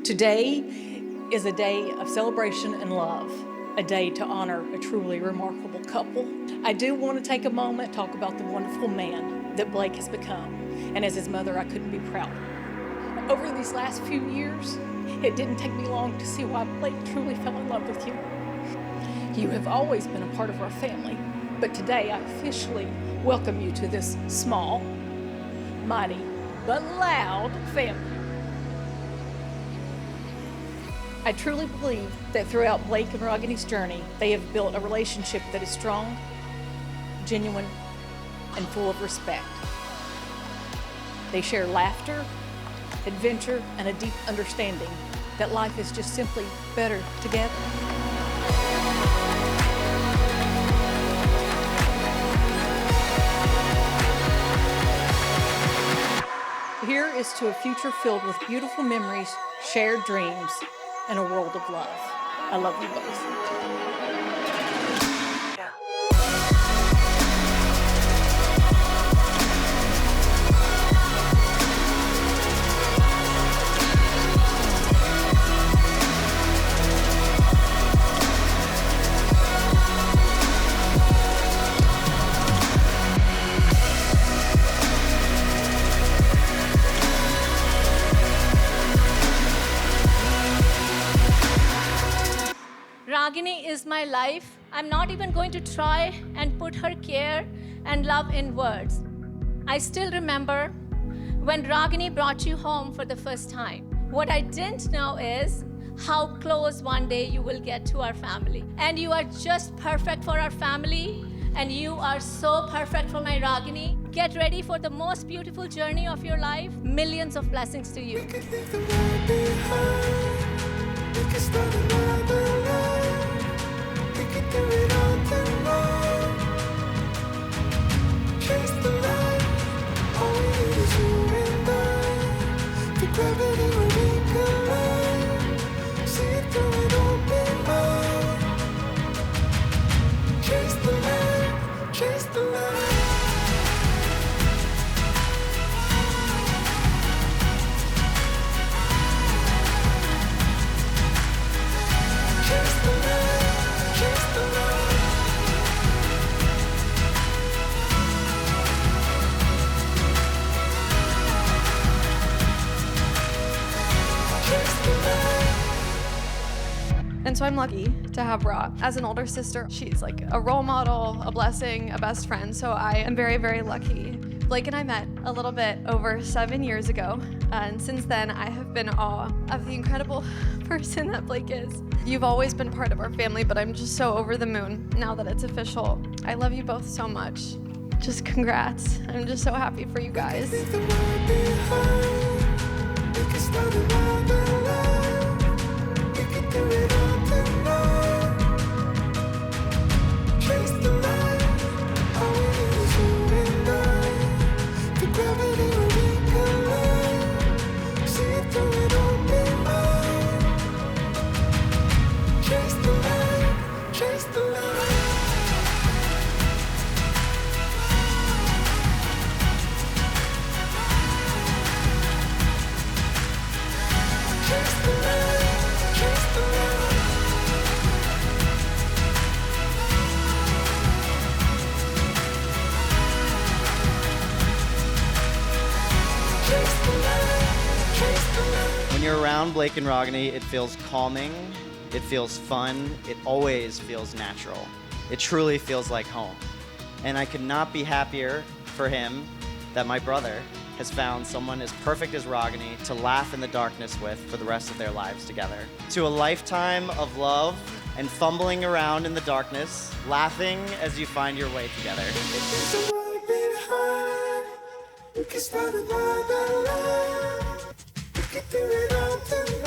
Today is a day of celebration and love, a day to honor a truly remarkable couple. I do want to take a moment to talk about the wonderful man that Blake has become, and as his mother, I couldn't be prouder. Over these last few years, it didn't take me long to see why Blake truly fell in love with you. You have always been a part of our family, but today I officially welcome you to this small, mighty, but loud family. I truly believe that throughout Blake and Ragini's journey, they have built a relationship that is strong, genuine, and full of respect. They share laughter, adventure, and a deep understanding that life is just simply better together. Here is to a future filled with beautiful memories, shared dreams, and a world of love. I love you both. Ragini is my life. I'm not even going to try and put her care and love in words. I still remember when Ragini brought you home for the first time. What I didn't know is how close one day you will get to our family. And you are just perfect for our family, and you are so perfect for my Ragini. Get ready for the most beautiful journey of your life. Millions of blessings to you. And so I'm lucky to have Ra as an older sister. She's like a role model, a blessing, a best friend. So I am very, very lucky. Blake and I met a little bit over 7 years ago. And since then, I have been in awe of the incredible person that Blake is. You've always been part of our family, but I'm just so over the moon now that it's official. I love you both so much. Just congrats. I'm just so happy for you guys. When you're around Blake and Ragini, it feels calming, it feels fun, it always feels natural. It truly feels like home. And I could not be happier for him that my brother has found someone as perfect as Ragini to laugh in the darkness with for the rest of their lives together. To a lifetime of love and fumbling around in the darkness, laughing as you find your way together. We can start another life. We can do it all tonight.